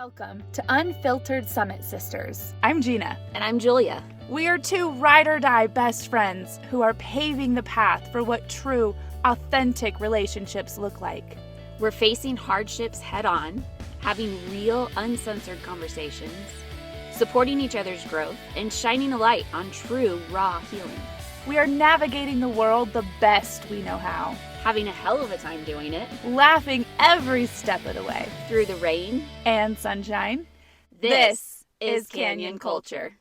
Welcome to Unfiltered Summit Sisters. I'm Gina. And I'm Julia. We are two ride-or-die best friends who are paving the path for what true, authentic relationships look like. We're facing hardships head-on, having real, uncensored conversations, supporting each other's growth, and shining a light on true, raw healing. We are navigating the world the best we know how. Having a hell of a time doing it. Laughing every step of the way. Through the rain and sunshine. This is Canyon Culture.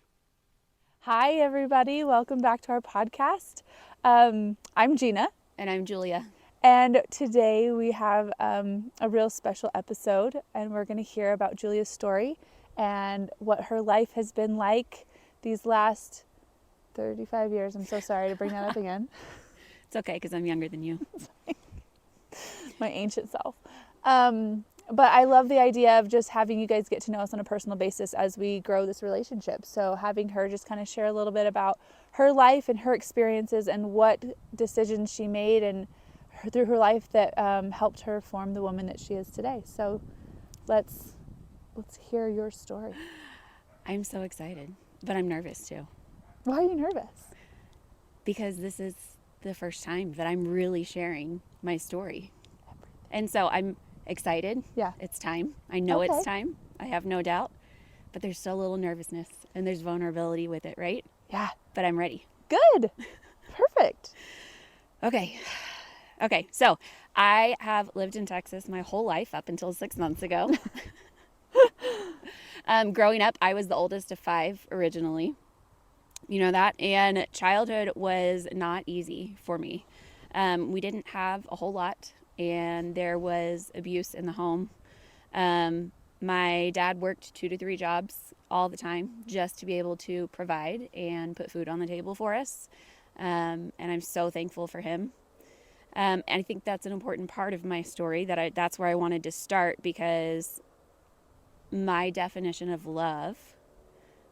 Hi, everybody. Welcome back to our podcast. I'm Gina. And I'm Julia. And today we have a real special episode, and we're going to hear about Julia's story and what her life has been like these last 35 years. I'm so sorry to bring that up again. It's okay, because I'm younger than you. My ancient self. But I love the idea of just having you guys get to know us on a personal basis as we grow this relationship. So having her just kind of share a little bit about her life and her experiences and what decisions she made and through her life that helped her form the woman that she is today. So let's hear your story. I'm so excited, but I'm nervous too. Why are you nervous? Because this is the first time that I'm really sharing my story. And so I'm excited. Yeah. It's time. I know It's time. I have no doubt. But there's still a little nervousness and there's vulnerability with it, right? Yeah. But I'm ready. Good. Perfect. Okay. So I have lived in Texas my whole life up until 6 months ago. Growing up, I was the oldest of 5 originally. You know that? And childhood was not easy for me. We didn't have a whole lot, and there was abuse in the home. My dad worked 2 to 3 jobs all the time just to be able to provide and put food on the table for us. And I'm so thankful for him. And I think that's an important part of my story, that's where I wanted to start, because my definition of love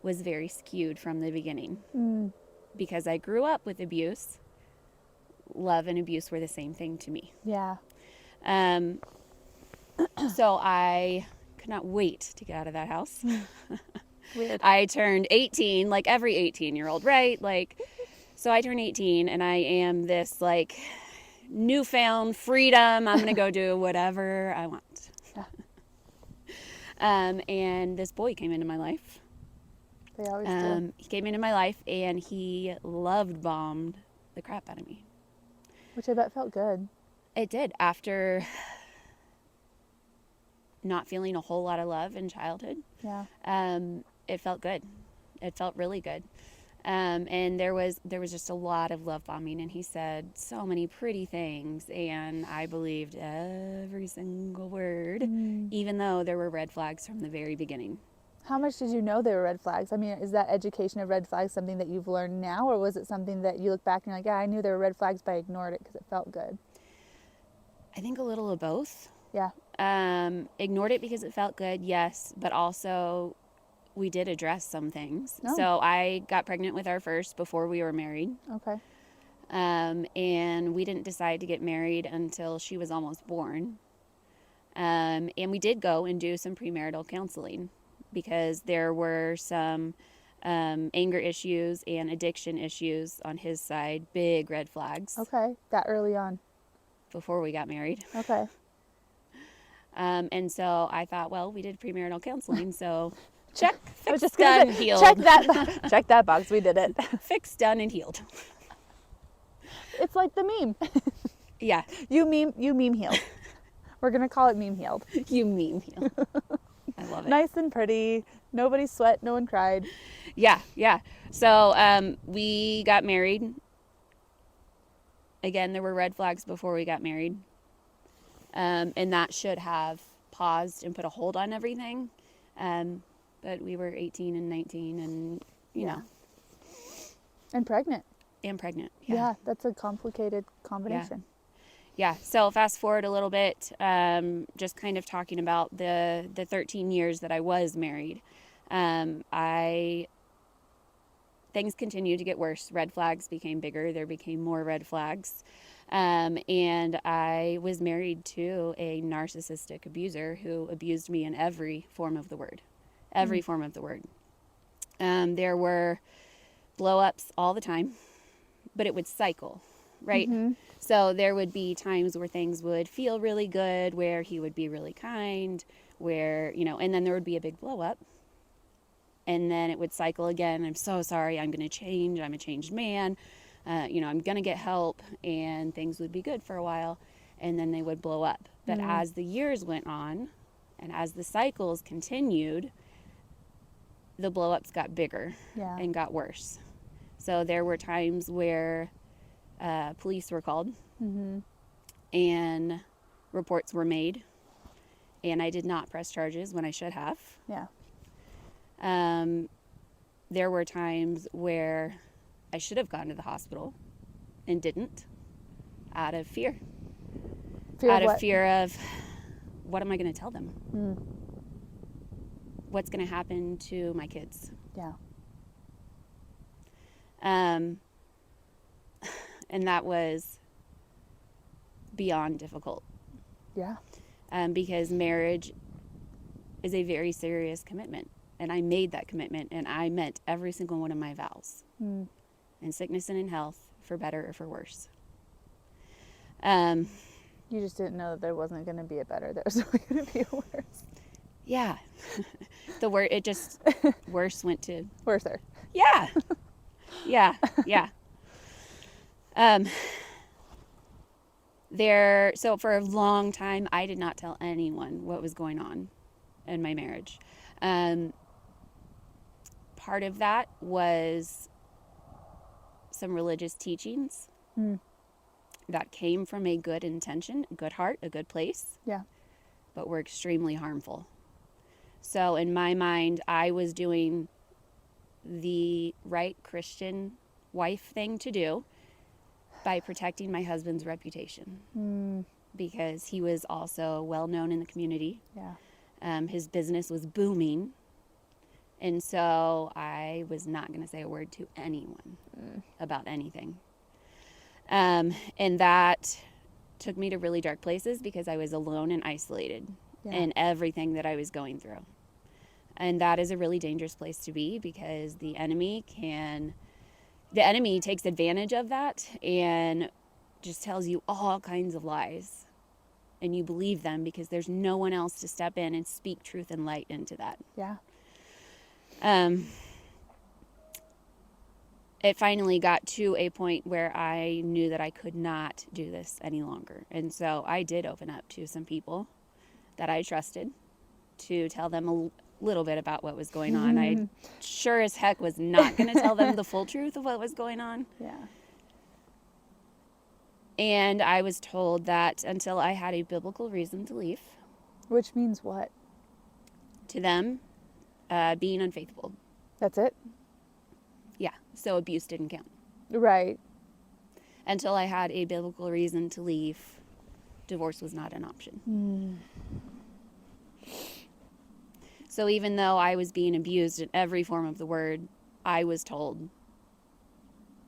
was very skewed from the beginning. Because I grew up with abuse. Love and abuse were the same thing to me. Yeah. So I could not wait to get out of that house. Weird. I turned 18, like every 18-year-old, right? So I turned 18 and I am this newfound freedom. I'm going to go do whatever I want. Yeah. And this boy came into my life. They always do. He came into my life and he bombed the crap out of me. Which I bet felt good. It did. After not feeling a whole lot of love in childhood, Yeah. It felt good. It felt really good. And there was just a lot of love bombing, and he said so many pretty things, and I believed every single word, even though there were red flags from the very beginning. How much did you know they were red flags? I mean, is that education of red flags something that you've learned now, or was it something that you look back and you're like, yeah, I knew there were red flags, but I ignored it because it felt good? I think a little of both. Yeah. Ignored it because it felt good, yes, but also we did address some things. Oh. So I got pregnant with our first before we were married. Okay. And we didn't decide to get married until she was almost born. And we did go and do some premarital counseling, because there were some anger issues and addiction issues on his side, big red flags. Okay, that early on. Before we got married. Okay. And so I thought, well, we did premarital counseling, so check, fixed, done, healed. Check that box, we did it. Fixed, done, and healed. It's like the meme. Yeah. You meme healed. We're going to call it meme healed. You meme healed. I love it. Nice and pretty. Nobody sweat. No one cried. Yeah. So we got married. Again, there were red flags before we got married. And that should have paused and put a hold on everything. But we were 18 and 19 and, you know. And pregnant. Yeah. That's a complicated combination. Yeah. So fast forward a little bit, just kind of talking about the 13 years that I was married. I things continued to get worse. Red flags became bigger. There became more red flags. And I was married to a narcissistic abuser who abused me in every form of the word. Every form of the word. There were blow-ups all the time, but it would cycle, right? So there would be times where things would feel really good, where he would be really kind, where, and then there would be a big blow-up. And then it would cycle again. I'm so sorry. I'm going to change. I'm a changed man. I'm going to get help. And things would be good for a while. And then they would blow up. But as the years went on and as the cycles continued, the blow-ups got bigger and got worse. So there were times where police were called and reports were made. And I did not press charges when I should have. Yeah. There were times where I should have gone to the hospital and didn't, out of fear. Out of fear of, what am I going to tell them? What's going to happen to my kids? Yeah. And that was beyond difficult. Yeah. Because marriage is a very serious commitment. And I made that commitment, and I meant every single one of my vows. In sickness and in health, for better or for worse. You just didn't know that there wasn't going to be a better. There was only going to be a worse. Yeah. Worse went to... Worser. Yeah. Yeah. So for a long time, I did not tell anyone what was going on in my marriage. Part of that was some religious teachings that came from a good intention, a good heart, a good place. Yeah. But were extremely harmful. So in my mind, I was doing the right Christian wife thing to do by protecting my husband's reputation. Because he was also well known in the community. Yeah. His business was booming. And so I was not going to say a word to anyone about anything. And that took me to really dark places because I was alone and isolated in everything that I was going through. And that is a really dangerous place to be because the enemy takes advantage of that and just tells you all kinds of lies. And you believe them because there's no one else to step in and speak truth and light into that. Yeah. It finally got to a point where I knew that I could not do this any longer. And so I did open up to some people that I trusted to tell them a little bit about what was going on. I sure as heck was not going to tell them the full truth of what was going on. Yeah. And I was told that until I had a biblical reason to leave. Which means what? To them, being unfaithful. That's it? Yeah, so abuse didn't count. Right. Until I had a biblical reason to leave, divorce was not an option. So even though I was being abused in every form of the word, I was told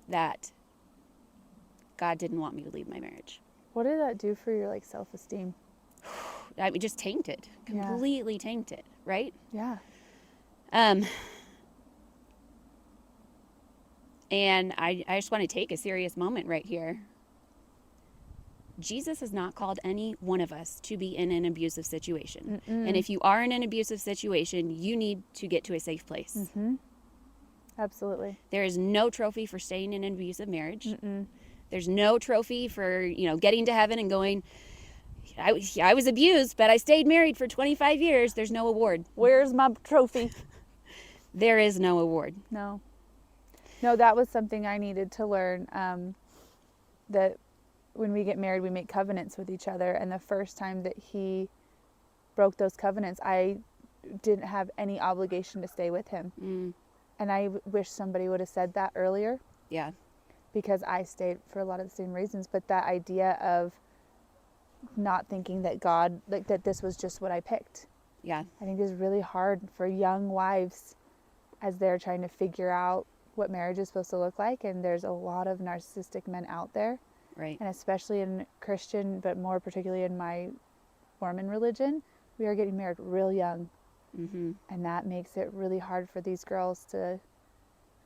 that God didn't want me to leave my marriage. What did that do for your self-esteem? I just tainted, completely tainted, right? Yeah. And I just want to take a serious moment right here. Jesus has not called any one of us to be in an abusive situation. And if you are in an abusive situation, you need to get to a safe place. Absolutely. There is no trophy for staying in an abusive marriage. There's no trophy for, getting to heaven and going, I was abused, but I stayed married for 25 years. There's no award. Where's my trophy? There is no award. No, that was something I needed to learn, that when we get married, we make covenants with each other. And the first time that he broke those covenants, I didn't have any obligation to stay with him. And I wish somebody would have said that earlier. Yeah. Because I stayed for a lot of the same reasons. But that idea of not thinking that God, that this was just what I picked. Yeah. I think is really hard for young wives as they're trying to figure out what marriage is supposed to look like. And there's a lot of narcissistic men out there, Right. and especially in Christian, but more particularly in my Mormon religion, we are getting married real young. Mm-hmm. And that makes it really hard for these girls to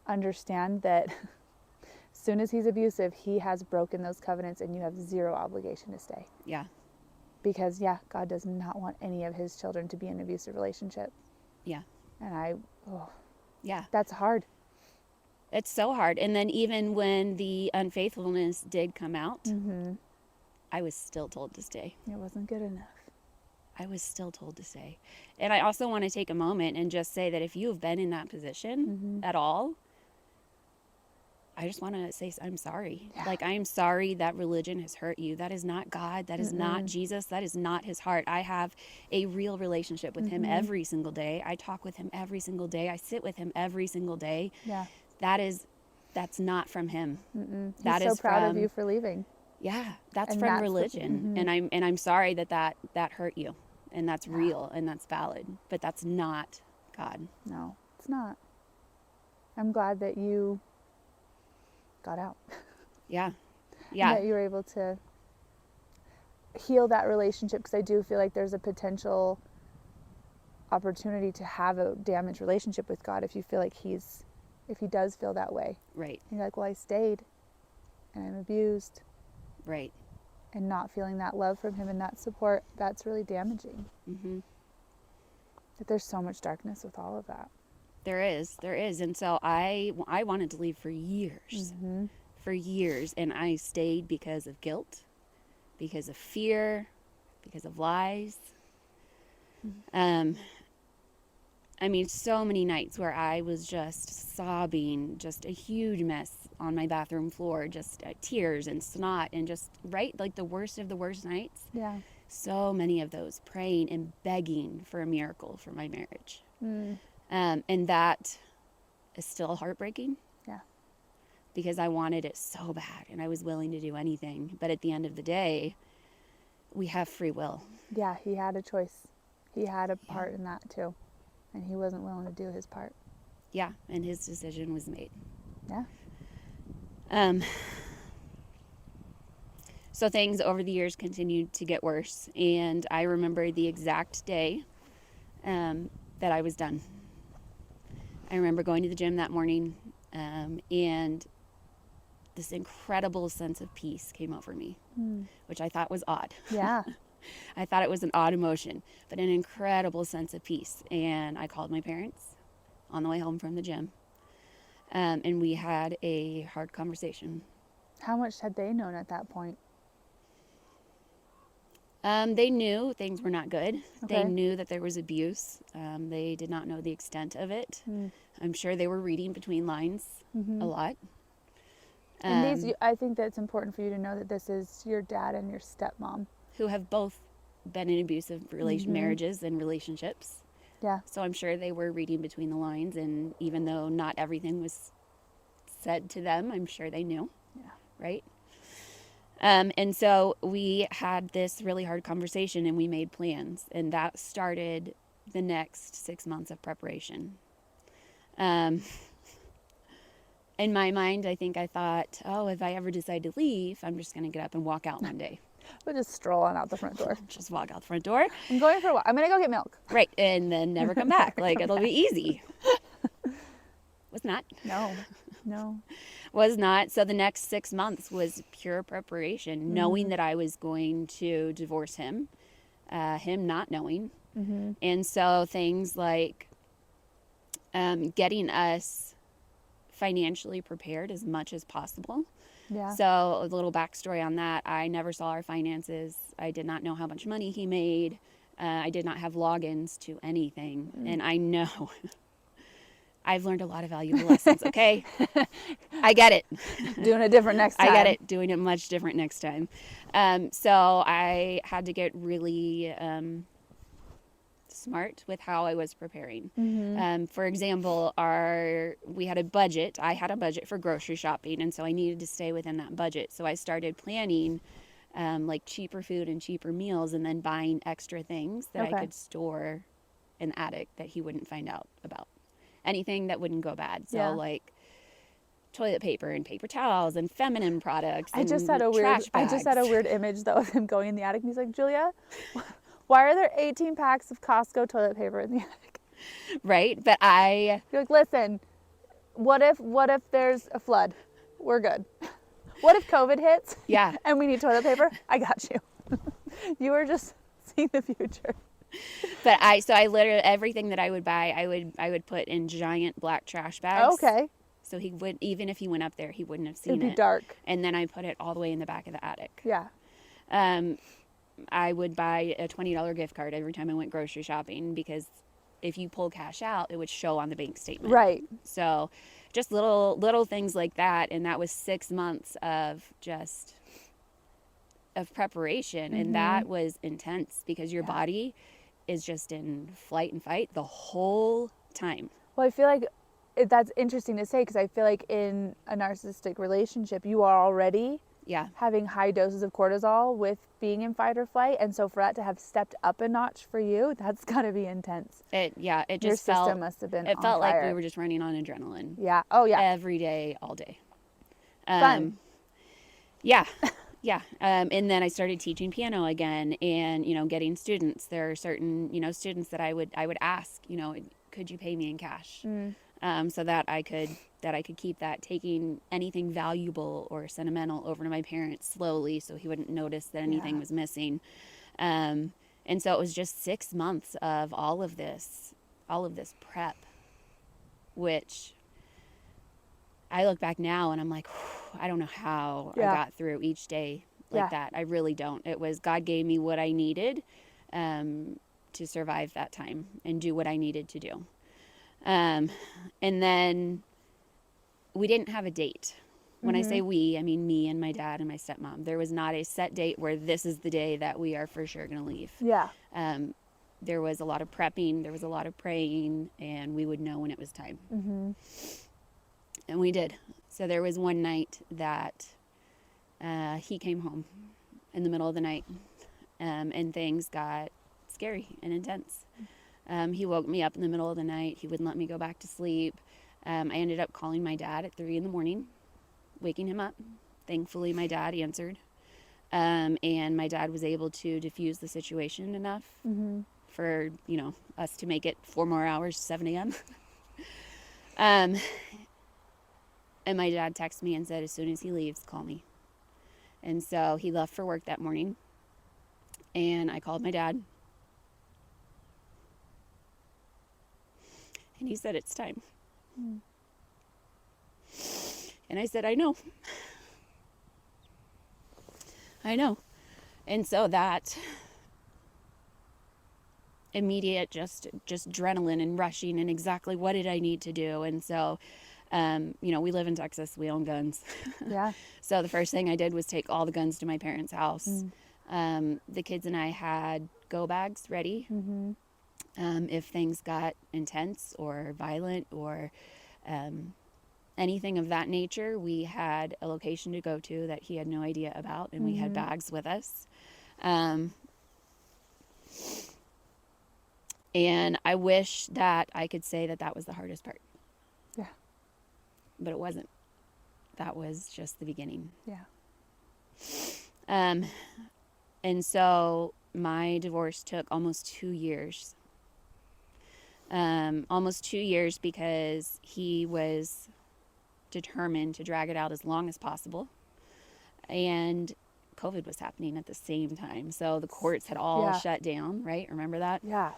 understand that as soon as he's abusive, he has broken those covenants and you have zero obligation to stay. Yeah. Because, yeah, God does not want any of his children to be in an abusive relationship. Yeah. And Yeah. that's hard. It's so hard. And then even when the unfaithfulness did come out, I was still told to stay. It wasn't good enough. I was still told to stay. And I also want to take a moment and just say that if you have been in that position at all, I just want to say I'm sorry. Yeah. Like, I am sorry that religion has hurt you. That is not God. That is not Jesus. That is not his heart. I have a real relationship with him every single day. I talk with him every single day. I sit with him every single day. Yeah. That's not from him. He's so proud of you for leaving. Yeah, that's And from that's religion. And I'm sorry that hurt you. And that's real and that's valid. But that's not God. No, it's not. I'm glad that you got out. Yeah. That you were able to heal that relationship, because I do feel like there's a potential opportunity to have a damaged relationship with God if you feel like if he does feel that way. Right. And you're like, well, I stayed and I'm abused. Right. And not feeling that love from him and that support, that's really damaging. But there's so much darkness with all of that. There is. And so I wanted to leave for years. For years. And I stayed because of guilt, because of fear, because of lies. I mean, so many nights where I was just sobbing, just a huge mess on my bathroom floor, just tears and snot and just, right, like the worst of the worst nights. Yeah. So many of those, praying and begging for a miracle for my marriage. And that is still heartbreaking. Yeah. Because I wanted it so bad and I was willing to do anything. But at the end of the day, we have free will. Yeah, he had a choice. He had a part in that too. And he wasn't willing to do his part. Yeah, and his decision was made. Yeah. So things over the years continued to get worse. And I remember the exact day that I was done. I remember going to the gym that morning, and this incredible sense of peace came over me, which I thought was odd. Yeah. I thought it was an odd emotion, but an incredible sense of peace. And I called my parents on the way home from the gym, and we had a hard conversation. How much had they known at that point? They knew things were not good. Okay. They knew that there was abuse. They did not know the extent of it. I'm sure they were reading between lines a lot. And I think that it's important for you to know that this is your dad and your stepmom. Who have both been in abusive marriages and relationships. Yeah. So I'm sure they were reading between the lines, and even though not everything was said to them, I'm sure they knew. Yeah. Right? And so we had this really hard conversation and we made plans, and that started the next 6 months of preparation. In my mind, I think I thought, oh, if I ever decide to leave, I'm just going to get up and walk out one day. We'll just stroll on out the front door. Just walk out the front door. I'm going for a walk. I'm going to go get milk. Right. And then never come back. Like, it'll be easy. Was not. No. Was not. So the next 6 months was pure preparation, knowing that I was going to divorce him, him not knowing. And so things like getting us financially prepared as much as possible. Yeah. So a little backstory on that. I never saw our finances. I did not know how much money he made. I did not have logins to anything. And I know I've learned a lot of valuable lessons, okay? I get it. Doing it different next time. I get it. Doing it much different next time. So I had to get really smart with how I was preparing. For example, we had a budget. I had a budget for grocery shopping, and so I needed to stay within that budget. So I started planning like cheaper food and cheaper meals, and then buying extra things that I could store in the attic that he wouldn't find out about. Anything that wouldn't go bad. So like toilet paper and paper towels and feminine products and trash I just had a bags. weird image though of him going in the attic and he's like, Julia, why are there 18 packs of Costco toilet paper in the attic? Right? But You're like, listen, what if there's a flood? We're good. What if COVID hits? yeah. And we need toilet paper? I got you. You were just seeing the future. But I literally, everything that I would buy, I would put in giant black trash bags. Okay. So he would, even if he went up there, he wouldn't have It'd seen be it. dark. And then I put it all the way in the back of the attic. Yeah. I would buy a $20 gift card every time I went grocery shopping, because if you pull cash out, it would show on the bank statement. Right. So just little things like that. And that was 6 months of preparation. Mm-hmm. And that was intense, because your body is just in flight and fight the whole time. Well, I feel like that's interesting to say, because I feel like in a narcissistic relationship, you are already Yeah. having high doses of cortisol with being in fight or flight. And so for that to have stepped up a notch for you, that's got to be intense. It Your just system felt, must have been it on felt like fire. we were just running on adrenaline. Yeah. Oh, yeah. Every day, all day. Fun. Yeah. Yeah. And then I started teaching piano again, and, getting students. There are certain, students that I would ask, could you pay me in cash? So that I could keep that, taking anything valuable or sentimental over to my parents slowly, so he wouldn't notice that anything was missing. And so it was just 6 months of all of this prep, which I look back now and I'm like, I don't know how I got through each day like that. I really don't. It was God gave me what I needed to survive that time and do what I needed to do. And then we didn't have a date. When I say we, I mean me and my dad and my stepmom. There was not a set date where this is the day that we are for sure going to leave. Yeah. There was a lot of prepping. There was a lot of praying, and we would know when it was time. Mm-hmm. And we did. So there was one night that he came home in the middle of the night, and things got scary and intense. He woke me up in the middle of the night. He wouldn't let me go back to sleep. I ended up calling my dad at 3 a.m, waking him up. Thankfully, my dad answered. And my dad was able to diffuse the situation enough for, us to make it 4 more hours, 7 a.m. And my dad texted me and said, as soon as he leaves, call me. And so he left for work that morning, and I called my dad. And he said, it's time. And I said, I know. I know. And so that immediate just adrenaline and rushing, and exactly what did I need to do. And so, we live in Texas. We own guns. Yeah. So the first thing I did was take all the guns to my parents' house. The kids and I had go bags ready. If things got intense or violent or anything of that nature, we had a location to go to that he had no idea about, and we had bags with us. And I wish that I could say that that was the hardest part. Yeah. But it wasn't. That was just the beginning. Yeah. And so my divorce took almost 2 years. Almost 2 years, because he was determined to drag it out as long as possible. And COVID was happening at the same time. So the courts had all shut down, right? Remember that? Yeah.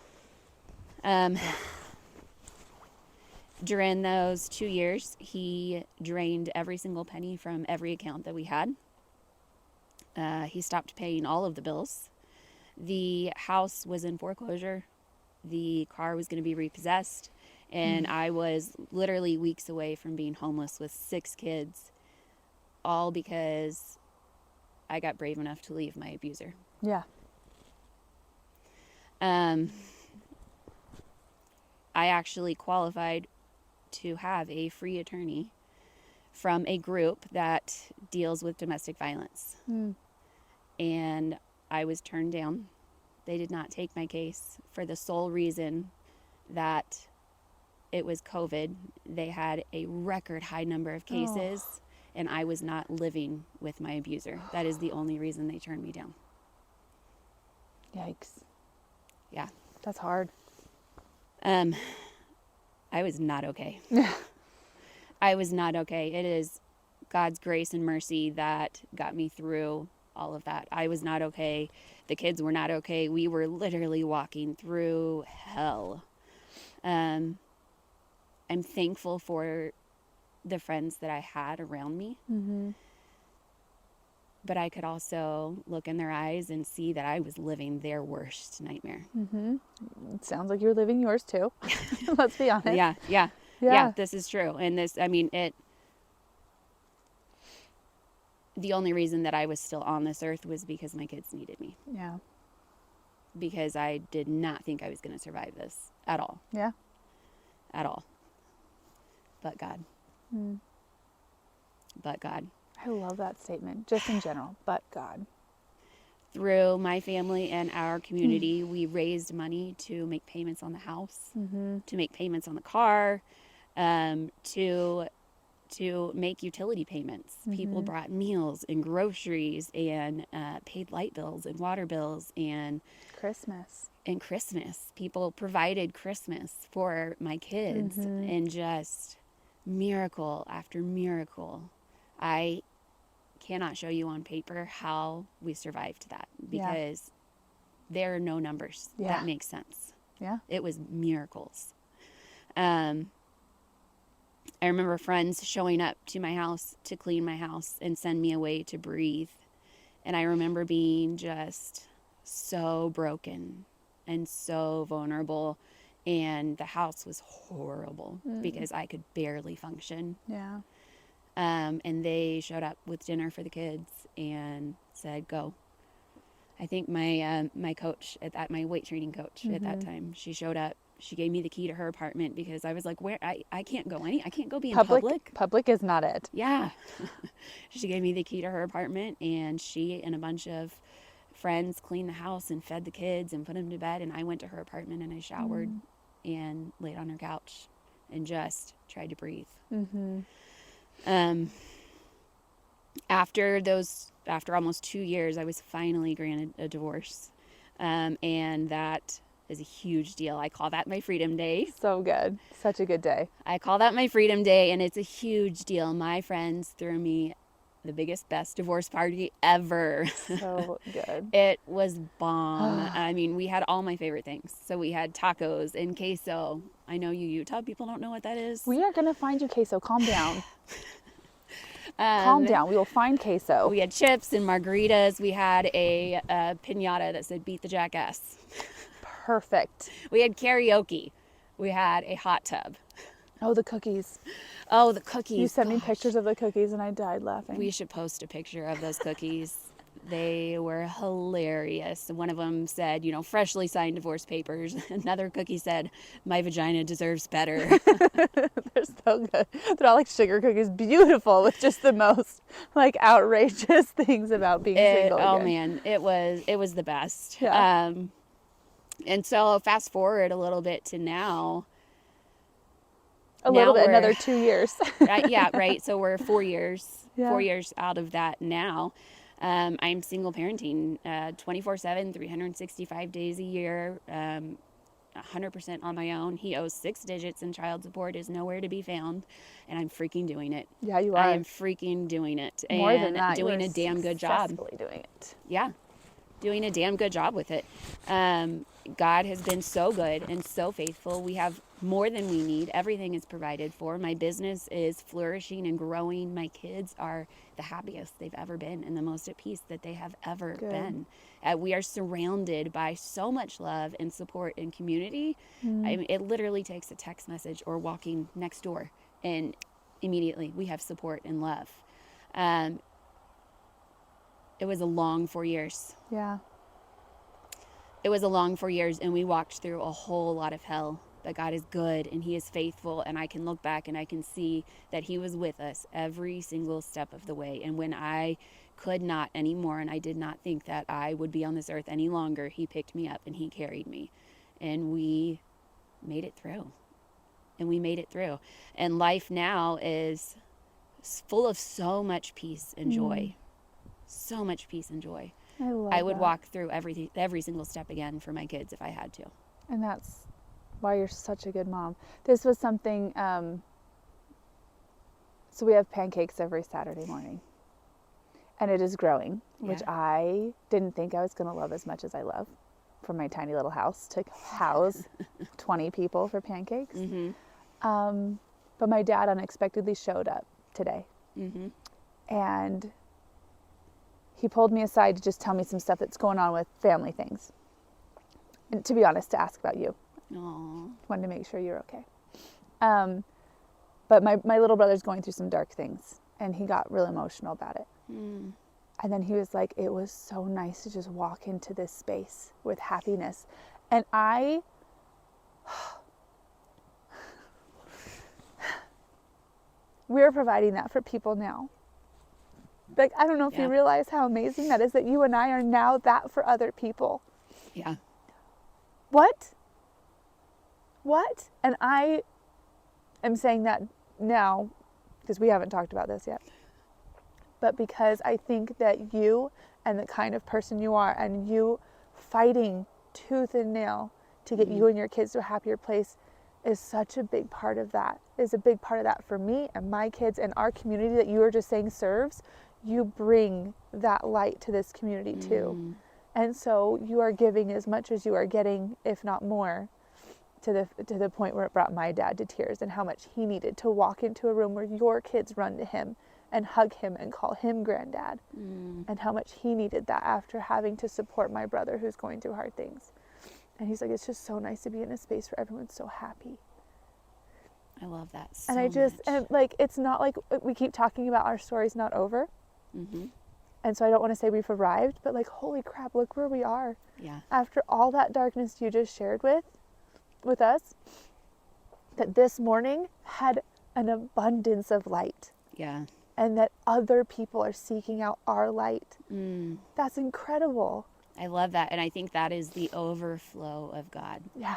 During those 2 years, he drained every single penny from every account that we had. He stopped paying all of the bills. The house was in foreclosure. The car was going to be repossessed. And I was literally weeks away from being homeless with 6 kids, all because I got brave enough to leave my abuser. Yeah. I actually qualified to have a free attorney from a group that deals with domestic violence. And I was turned down. They did not take my case for the sole reason that it was COVID. They had a record high number of cases, and I was not living with my abuser. That is the only reason they turned me down. Yikes. Yeah. That's hard. I was not okay. I was not okay. It is God's grace and mercy that got me through all of that. I was not okay. The kids were not okay. We were literally walking through hell. I'm thankful for the friends that I had around me. Mm-hmm. But I could also look in their eyes and see that I was living their worst nightmare. Mm-hmm. It sounds like you're living yours too. Let's be honest. Yeah, this is true. And the only reason that I was still on this earth was because my kids needed me. Yeah. Because I did not think I was going to survive this at all. Yeah. At all. But God. But God. I love that statement, just in general, but God. Through my family and our community, we raised money to make payments on the house, to make payments on the car, to make utility payments. People brought meals and groceries and paid light bills and water bills and Christmas. People provided Christmas for my kids, and just miracle after miracle. I cannot show you on paper how we survived that, because there are no numbers that make sense. Yeah. It was miracles. I remember friends showing up to my house to clean my house and send me away to breathe. And I remember being just so broken and so vulnerable. And the house was horrible because I could barely function. Yeah. And they showed up with dinner for the kids and said, go. I think my coach my weight training coach at that time, she showed up. She gave me the key to her apartment because I was like, where I can't go I can't go be in public. Public is not it. Yeah. She gave me the key to her apartment, and she and a bunch of friends cleaned the house and fed the kids and put them to bed. And I went to her apartment and I showered and laid on her couch and just tried to breathe. After almost 2 years, I was finally granted a divorce. And that is a huge deal. I call that my freedom day. So good. Such a good day. I call that my freedom day, and it's a huge deal. My friends threw me the biggest, best divorce party ever. So good. It was bomb. I mean, we had all my favorite things. So we had tacos and queso. I know you Utah people don't know what that is. We are going to find you queso. Calm down. Calm down. We will find queso. We had chips and margaritas. We had a piñata that said "Beat the Jackass." Perfect. We had karaoke. We had a hot tub. Oh, the cookies. Oh, the cookies. You sent me pictures of the cookies and I died laughing. We should post a picture of those cookies. They were hilarious. One of them said, freshly signed divorce papers. Another cookie said, my vagina deserves better. They're so good. They're all like sugar cookies, beautiful, with just the most outrageous things about being single again. Oh man, it was the best. Yeah. And so fast forward a little bit to now. Another 2 years. Right. So we're 4 years. Yeah. 4 years out of that now. I'm single parenting 24/7, 365 days a year, 100% on my own. He owes 6 digits and child support is nowhere to be found, and I'm freaking doing it. Yeah, you are. I am freaking doing it. More and than that, doing a damn good job. Successfully doing it. Yeah, doing a damn good job with it. God has been so good and so faithful. We have more than we need. Everything is provided for. My business is flourishing and growing. My kids are the happiest they've ever been and the most at peace that they have ever been. We are surrounded by so much love and support and community. I mean, it literally takes a text message or walking next door, and immediately we have support and love. It was a long 4 years. Yeah. It was a long 4 years, and we walked through a whole lot of hell. But God is good, and He is faithful, and I can look back and I can see that He was with us every single step of the way. And when I could not anymore, and I did not think that I would be on this earth any longer, He picked me up and He carried me, and we made it through. and we made it through. And life now is full of so much peace and joy. So much peace and joy. I love I would that. walk through every single step again for my kids if I had to. And that's why you're such a good mom. This was something, so we have pancakes every Saturday morning. And it is growing, which Yeah. I didn't think I was going to love as much as I love, for my tiny little house to house 20 people for pancakes. But my dad unexpectedly showed up today. And he pulled me aside to just tell me some stuff that's going on with family things. And to be honest, to ask about you. Aww. Wanted to make sure you're okay. But my little brother's going through some dark things, and he got real emotional about it. And then he was like, it was so nice to just walk into this space with happiness. And we're providing that for people now. Like, I don't know if you realize how amazing that is, that you and I are now that for other people. Yeah. What? And I am saying that now because we haven't talked about this yet. But because I think that you and the kind of person you are, and you fighting tooth and nail to get you and your kids to a happier place, is such a big part of that. Is a big part of that for me and my kids and our community that you were just saying serves. You bring that light to this community too. And so you are giving as much as you are getting, if not more, to the point where it brought my dad to tears, and how much he needed to walk into a room where your kids run to him and hug him and call him granddad, and how much he needed that after having to support my brother who's going through hard things. And he's like, it's just so nice to be in a space where everyone's so happy. I love that so and I just, much. and like, it's not like we keep talking about our story's not over. And so I don't want to say we've arrived, but like, holy crap, look where we are. Yeah. After all that darkness you just shared with us, that this morning had an abundance of light. Yeah. And that other people are seeking out our light. That's incredible. I love that. And I think that is the overflow of God. Yeah.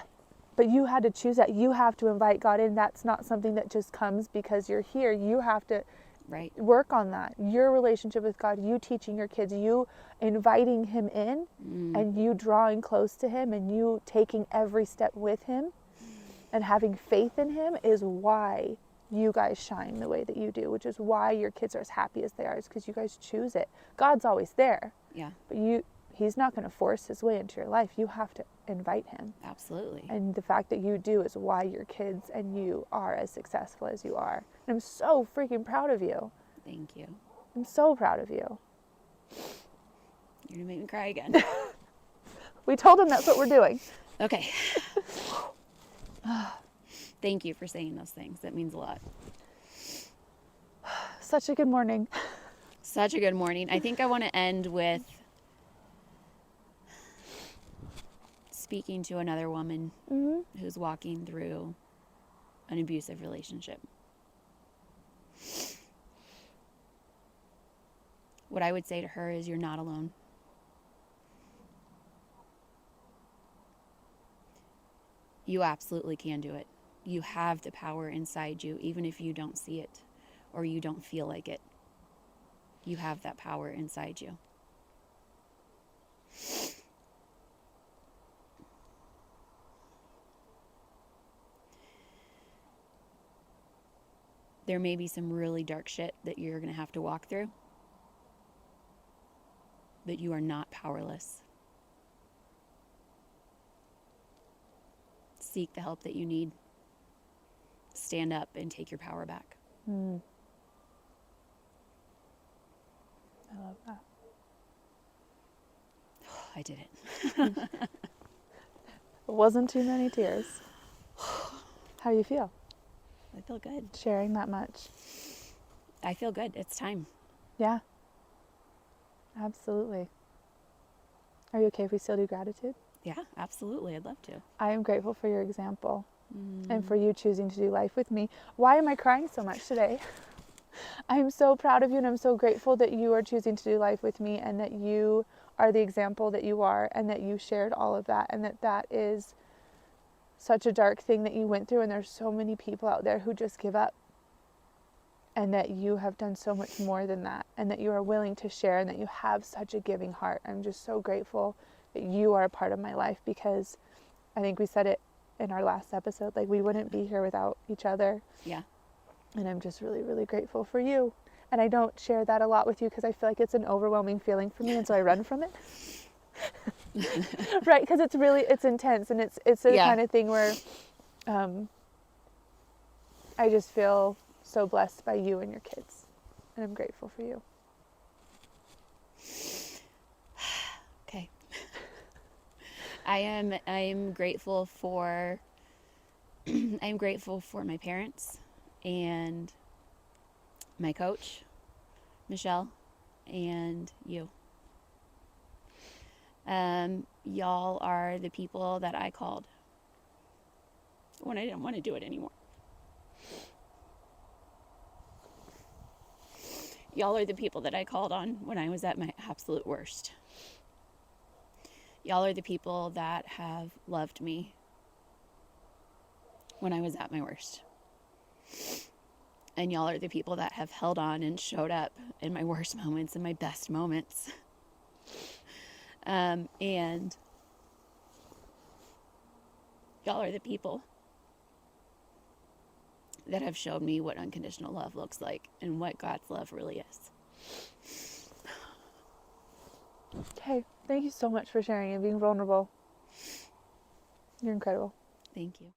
But you had to choose that. You have to invite God in. That's not something that just comes because you're here. You have to work on that. Your relationship with God, you teaching your kids, you inviting him in, and you drawing close to him, and you taking every step with him and having faith in him is why you guys shine the way that you do, which is why your kids are as happy as they are, is because you guys choose it. God's always there. Yeah. But he's not going to force his way into your life. You have to invite him. Absolutely. And the fact that you do is why your kids and you are as successful as you are. And I'm so freaking proud of you. Thank you. I'm so proud of you. You're going to make me cry again. We told him that's what we're doing. Okay. Thank you for saying those things. That means a lot. Such a good morning. Such a good morning. I think I want to end with speaking to another woman who's walking through an abusive relationship. What I would say to her is, you're not alone. You absolutely can do it. You have the power inside you, even if you don't see it or you don't feel like it. You have that power inside you. There may be some really dark shit that you're going to have to walk through, but you are not powerless. Seek the help that you need. Stand up and take your power back. I love that. I did it. It wasn't too many tears. How do you feel? I feel good. Sharing that much. I feel good. It's time. Yeah. Absolutely. Are you okay if we still do gratitude? Yeah, absolutely. I'd love to. I am grateful for your example and for you choosing to do life with me. Why am I crying so much today? I'm so proud of you, and I'm so grateful that you are choosing to do life with me, and that you are the example that you are, and that you shared all of that, and that is such a dark thing that you went through, and there's so many people out there who just give up, and that you have done so much more than that, and that you are willing to share, and that you have such a giving heart. I'm just so grateful that you are a part of my life, because I think we said it in our last episode, like we wouldn't be here without each other. Yeah. And I'm just really, really grateful for you. And I don't share that a lot with you because I feel like it's an overwhelming feeling for me, and so I run from it. Right, because it's intense, and it's the kind of thing where I just feel so blessed by you and your kids, and I'm grateful for you. Okay. I am grateful for I'm grateful for my parents and my coach, Michelle, and you. Y'all are the people that I called when I didn't want to do it anymore. Y'all are the people that I called on when I was at my absolute worst. Y'all are the people that have loved me when I was at my worst. And y'all are the people that have held on and showed up in my worst moments and my best moments. And y'all are the people that have showed me what unconditional love looks like and what God's love really is. Okay, thank you so much for sharing and being vulnerable. You're incredible. Thank you.